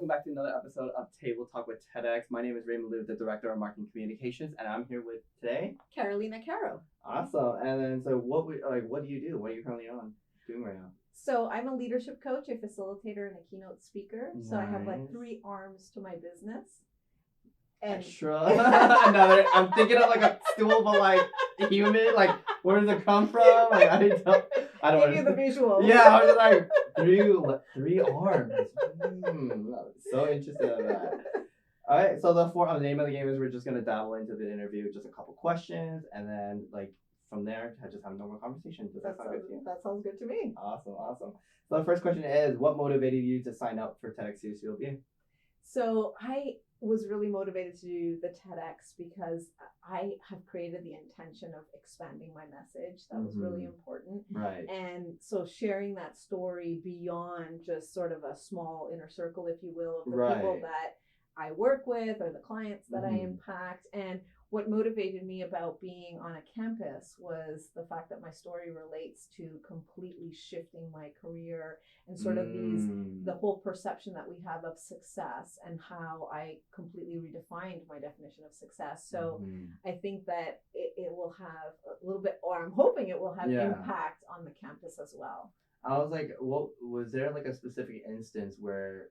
welcome back to another episode of Table Talk with TEDx. My name is Raymond Liu, the Director of Marketing Communications, and I'm here with today Carolina Caro. Awesome. And then, so what do you do? What are you currently doing right now? So I'm a leadership coach, a facilitator, and a keynote speaker. Nice. So I have like 3 arms to my business. And Extra. Another. I'm thinking of like a stool, but like human. Like, where does it come from? Like, I don't give you the visual. Yeah, I was just like 3 arms. So interested in that. All right, so the name of the game is we're just gonna dabble into the interview, just a couple questions, and then like from there, I just have a normal conversation. Does that sound good to you? That sounds good to me. Awesome. So the first question is, what motivated you to sign up for TEDxCSULB? So I was really motivated to do the TEDx because I have created the intention of expanding my message. That was really important. Right. And so sharing that story beyond just sort of a small inner circle, if you will, of the people that I work with or the clients that I impact. And what motivated me about being on a campus was the fact that my story relates to completely shifting my career and sort of the whole perception that we have of success and how I completely redefined my definition of success. So I think that it will have a little bit, or I'm hoping it will have impact on the campus as well. I was like, what was there like a specific instance where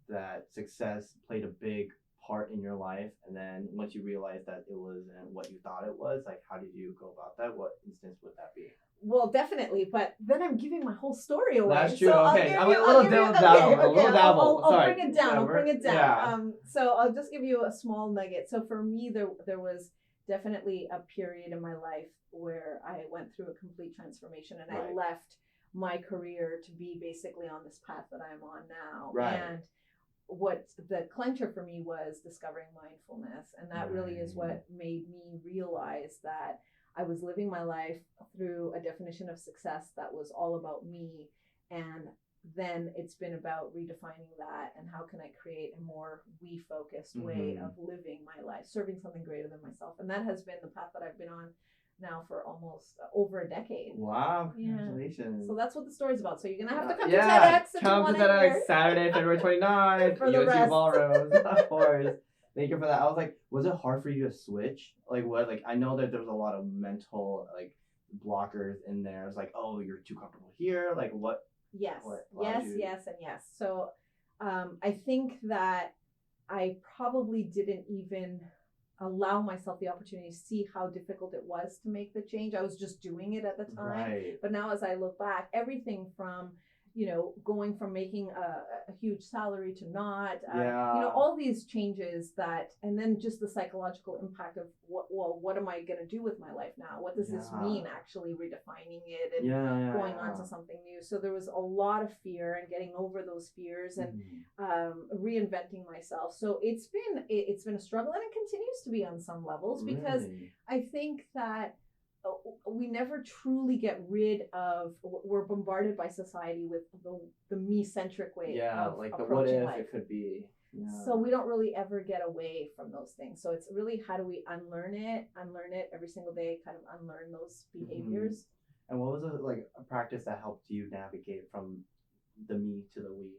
that success played a big part in your life, and then once you realized that it wasn't what you thought it was, like how did you go about that? What instance would that be? Well, definitely, but then I'm giving my whole story away. That's true. So Okay, I'm a little dabble. I'll bring it down. Yeah. So I'll just give you a small nugget. So for me, there was definitely a period in my life where I went through a complete transformation, and I left my career to be basically on this path that I'm on now. Right. And what the clincher for me was discovering mindfulness, and that really is what made me realize that I was living my life through a definition of success that was all about me, and then it's been about redefining that and how can I create a more we-focused way of living my life, serving something greater than myself. And that has been the path that I've been on now for almost over a decade. Wow, congratulations. So that's what the story's about. So you're going to have to come to TEDx if you want to hear. Come to TEDx Saturday, February 29th. For the rest. Ballrooms, of course. Thank you for that. I was like, was it hard for you to switch? Like what? Like I know that there's a lot of mental like blockers in there. It's like, oh, you're too comfortable here. Like what? Yes, and yes. So I think that I probably didn't even allow myself the opportunity to see how difficult it was to make the change. I was just doing it at the time. Right. But now as I look back, everything from, going from making a huge salary to not, all these changes and then just the psychological impact of what am I going to do with my life now? What does this mean, actually redefining it and going on to something new? So there was a lot of fear and getting over those fears and reinventing myself. So it's been a struggle, and it continues to be on some levels because I think that we never truly get rid of. We're bombarded by society with the me-centric way of like the approaching what if life. it could be. Yeah. So we don't really ever get away from those things. So it's really how do we unlearn it every single day, kind of unlearn those behaviors. And what was a practice that helped you navigate from the me to the we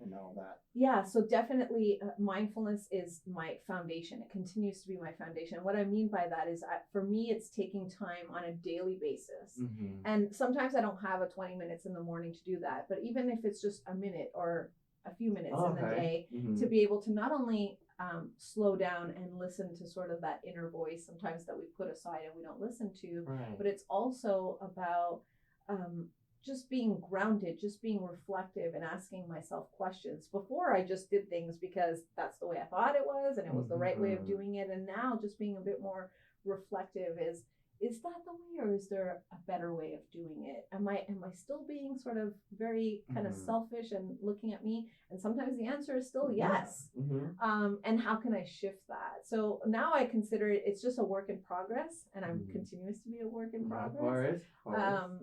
and all that? Yeah, so definitely mindfulness is my foundation. It continues to be my foundation. What I mean by that is for me, it's taking time on a daily basis. And sometimes I don't have a 20 minutes in the morning to do that. But even if it's just a minute or a few minutes in the day, to be able to not only slow down and listen to sort of that inner voice sometimes that we put aside and we don't listen to, but it's also about just being grounded, just being reflective and asking myself questions. Before I just did things because that's the way I thought it was and it was the right way of doing it. And now just being a bit more reflective is that the way, or is there a better way of doing it? Am I still being sort of very kind of selfish and looking at me? And sometimes the answer is still yes. And how can I shift that? So now I consider it's just a work in progress, and I'm continuous to be a work in progress. Of course.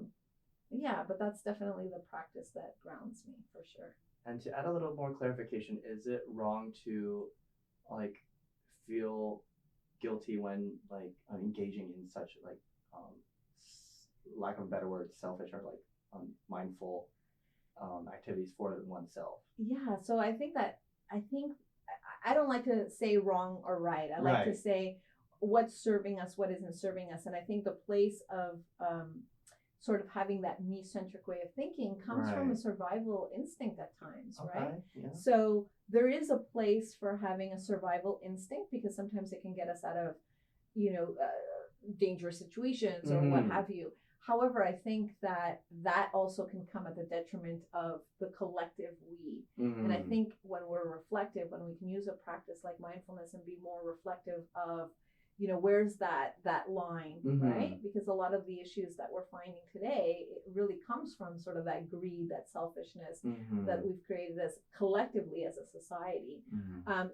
Yeah, but that's definitely the practice that grounds me for sure. And to add a little more clarification, is it wrong to feel guilty when engaging in such lack of a better word, selfish or mindful activities for oneself? Yeah, so I think that I think I don't like to say wrong or right. I like to say what's serving us, what isn't serving us. And I think the place of sort of having that me-centric way of thinking comes from a survival instinct at times, right? Yeah. So there is a place for having a survival instinct because sometimes it can get us out of, dangerous situations or what have you. However, I think that also can come at the detriment of the collective we. And I think when we're reflective, when we can use a practice like mindfulness and be more reflective of, where's that line, right? Because a lot of the issues that we're finding today, it really comes from sort of that greed, that selfishness that we've created as collectively as a society.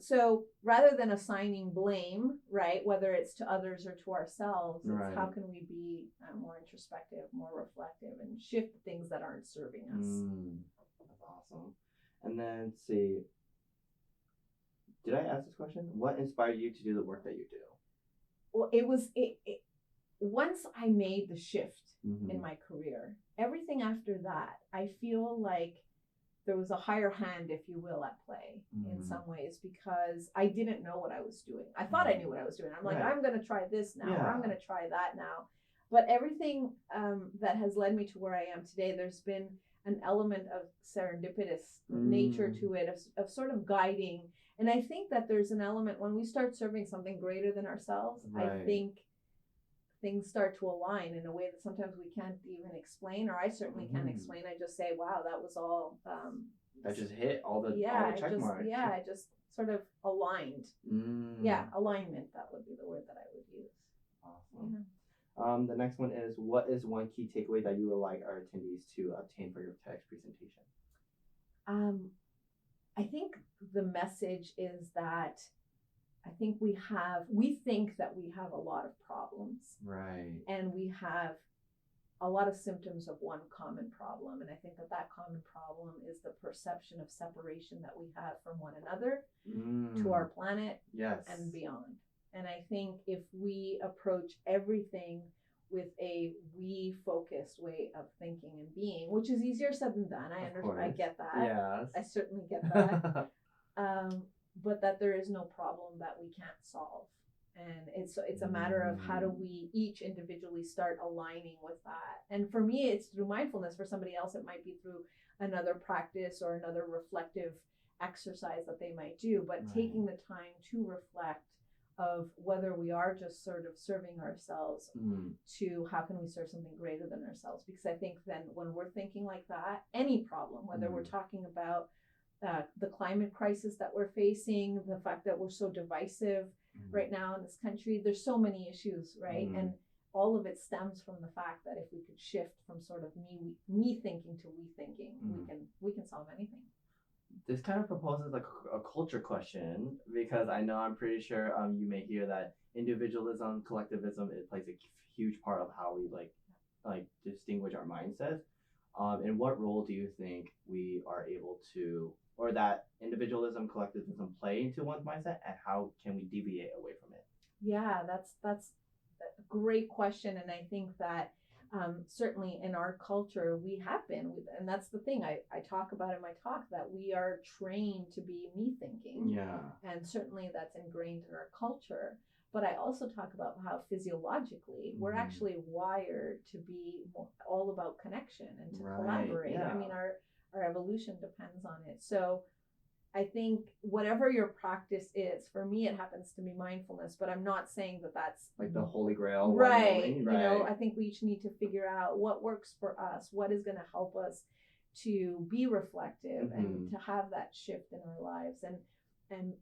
So rather than assigning blame, right, whether it's to others or to ourselves, it's how can we be more introspective, more reflective, and shift things that aren't serving us. That's awesome. And then let's see, did I ask this question? What inspired you to do the work that you do? Well, once I made the shift in my career, everything after that, I feel like there was a higher hand, if you will, at play in some ways, because I didn't know what I was doing. I thought I knew what I was doing. I'm like, I'm going to try this now, or I'm going to try that now. But everything that has led me to where I am today, there's been an element of serendipitous nature to it, of sort of guiding. And I think that there's an element when we start serving something greater than ourselves, I think things start to align in a way that sometimes we can't even explain, or I certainly can't explain. I just say, wow, that was all. That just hit all the check marks. Yeah, I just sort of aligned. Yeah, alignment, that would be the word that I would use. Awesome. The next one is, what is one key takeaway that you would like our attendees to obtain for your TEDx presentation? I think the message is that I think we think that we have a lot of problems. Right. And we have a lot of symptoms of one common problem. And I think that common problem is the perception of separation that we have from one another, to our planet, and beyond. And I think if we approach everything with a we-focused way of thinking and being, which is easier said than done. I get that. Yes. I certainly get that. But that there is no problem that we can't solve. And it's a matter of how do we each individually start aligning with that. And for me, it's through mindfulness. For somebody else, it might be through another practice or another reflective exercise that they might do. But taking the time to reflect of whether we are just sort of serving ourselves to how can we serve something greater than ourselves. Because I think then when we're thinking like that, any problem, whether we're talking about the climate crisis that we're facing, the fact that we're so divisive right now in this country, there's so many issues, right? And all of it stems from the fact that if we could shift from sort of me thinking to we thinking, we can solve anything. This kind of proposes like a culture question, because I'm pretty sure you may hear that individualism, collectivism, it plays a huge part of how we like distinguish our mindsets. And what role do you think we are able to, or that individualism, collectivism play into one's mindset, and how can we deviate away from it? Yeah, that's a great question. And I think that certainly in our culture, we have been, and that's the thing I talk about in my talk, that we are trained to be me thinking. Yeah. And certainly that's ingrained in our culture. But I also talk about how physiologically we're actually wired to be all about connection and to collaborate. Yeah. I mean, our evolution depends on it. So I think whatever your practice is, for me, it happens to be mindfulness, but I'm not saying that that's like the holy grail. Right. You know, I think we each need to figure out what works for us, what is going to help us to be reflective and to have that shift in our lives,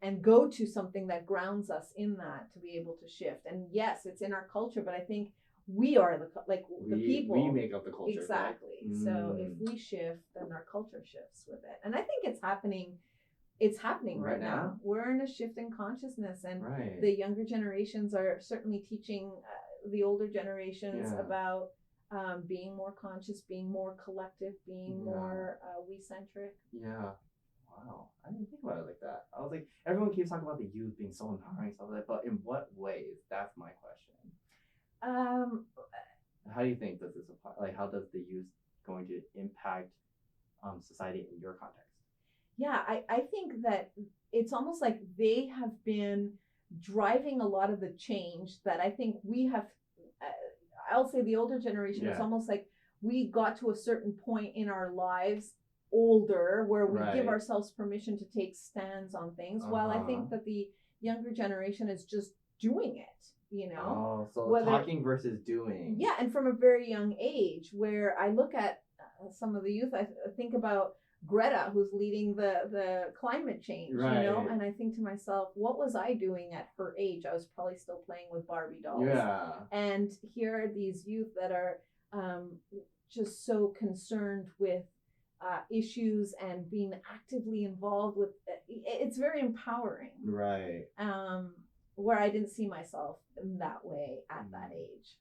and go to something that grounds us in that to be able to shift. And yes, it's in our culture, but I think we are the people. We make up the culture. Exactly. Right? So if we shift, then our culture shifts with it. And I think it's happening. It's happening right now. We're in a shift in consciousness, and the younger generations are certainly teaching the older generations about being more conscious, being more collective, being more we-centric. Yeah. Wow. I didn't think about it like that. I was like, everyone keeps talking about the youth being so empowering, stuff like that, but in what ways? That's my question. How do you think does this apply? Like, how does the youth going to impact society in your context? Yeah, I think that it's almost like they have been driving a lot of the change that I think we have. I'll say the older generation, it's almost like we got to a certain point in our lives older where we give ourselves permission to take stands on things, while I think that the younger generation is just doing it, you know. Oh, so talking versus doing. Yeah, and from a very young age, where I look at some of the youth, I think about Greta, who's leading the climate change, you know, and I think to myself, what was I doing at her age? I was probably still playing with Barbie dolls. Yeah. And here are these youth that are just so concerned with issues and being actively involved with it's very empowering. Right. Where I didn't see myself in that way at that age.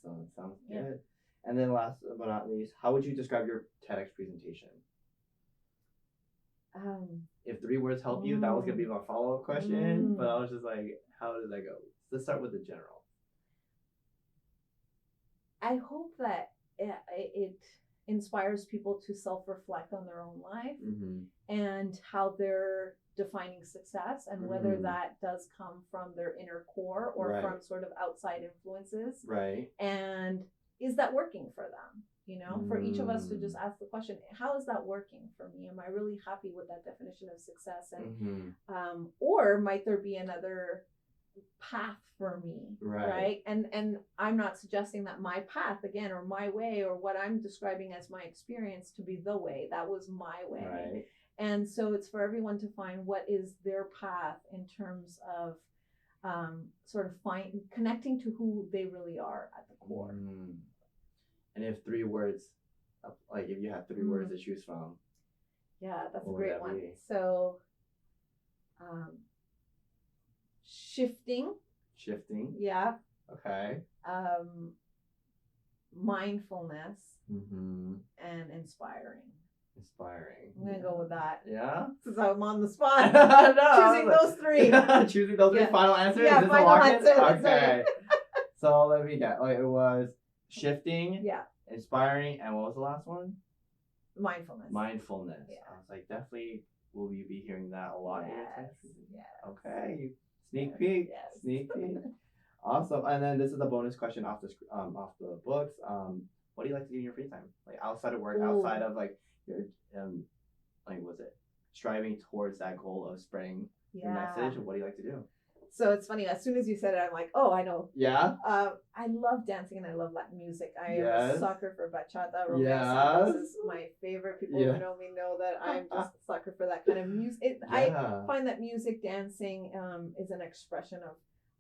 So it sounds good. And then last but not least, how would you describe your TEDx presentation? If 3 words help you, that was gonna be my follow-up question, but I was just like, how did that go? Let's start with the general. I hope that it inspires people to self-reflect on their own life and how they're defining success, and whether that does come from their inner core or from sort of outside influences. Right. And is that working for them? You know, for each of us to just ask the question, how is that working for me? Am I really happy with that definition of success? And or might there be another path for me? Right. And I'm not suggesting that my path, again, or my way, or what I'm describing as my experience to be the way. That was my way. Right. And so it's for everyone to find what is their path in terms of sort of connecting to who they really are at the core. And if 3 words, like if you had 3 words to choose from. Yeah, that's a great one. So, shifting. Shifting. Yeah. Okay. Mindfulness. And inspiring. Inspiring. I'm gonna go with that. Yeah. Since I'm on the spot. Choosing those 3. Choosing those 3 final answers. Yeah, final answer. Okay. So let me get. Like it was shifting. Yeah. Inspiring, and what was the last one? Mindfulness. Mindfulness. Yeah. I was like, definitely will you be hearing that a lot? Yes. Okay. Sneak peek. Yes. Sneak peek. Awesome. And then this is a bonus question off the books. What do you like to do in your free time? Like outside of work, outside of like your like was it striving towards that goal of spreading your message? What do you like to do? So it's funny, as soon as you said it, I'm like, oh, I know. Yeah? I love dancing and I love Latin music. I am a sucker for bachata, romance. This is my favorite. People who know me know that I'm just a sucker for that kind of music. I find that music, dancing is an expression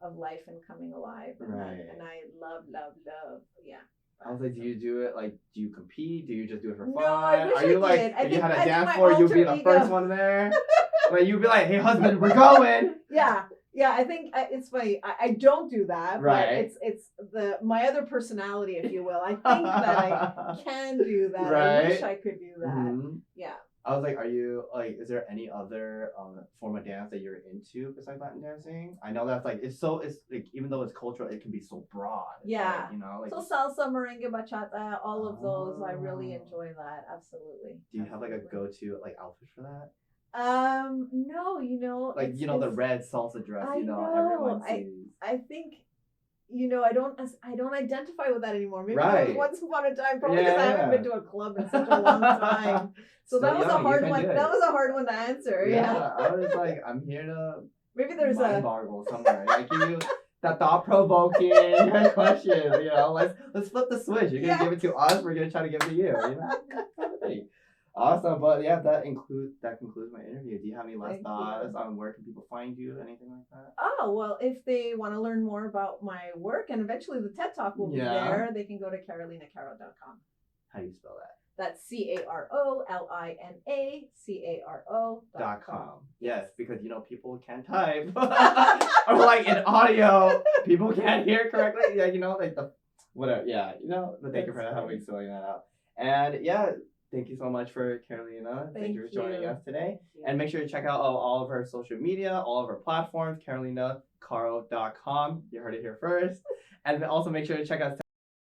of life and coming alive. And, and I love. Yeah. I was like, do you do it, like, do you compete? Do you just do it for fun? No, I wish Are you like, if you had a dance floor, you'd be the first one there? Like, you'd be like, hey, husband, we're going. Yeah, I think it's funny. I don't do that, but it's my other personality, if you will. I think that I can do that. I wish I could do that. Yeah. I was like, are you like? Is there any other form of dance that you're into besides Latin dancing? I know that's like it's like even though it's cultural, it can be so broad. Yeah. Like, you know, like so salsa, merengue, bachata, all of those. I really enjoy that. Absolutely. Do you have like a go-to like outfit for that? No, you know, like you know the red salsa dress, you know, everyone sees. I think, you know, I don't identify with that anymore. Maybe that was once upon a time, probably because I haven't been to a club in such a long time. So that was a hard one. That was a hard one to answer. Yeah. I was like, I'm here to maybe there's a boggle somewhere. Like you the thought-provoking questions, you know, let's flip the switch. You're gonna give it to us, we're gonna try to give it to you, you know. Awesome, but yeah, that concludes my interview. Do you have any last thoughts on where can people find you, anything like that? Oh, well, if they want to learn more about my work, and eventually the TED Talk will be there, they can go to carolinacaro.com. How do you spell that? That's CaroLinaCaro.com. Yes, because you know people can't type, or like in audio, people can't hear correctly. Yeah, you know, like the whatever. Yeah, you know. But thank you for helping spelling that out. And yeah. Thank you so much for Carolina. Thank you for joining us today. And make sure to check out all of her social media, all of her platforms, carolinacaro.com. You heard it here first. And also make sure to check out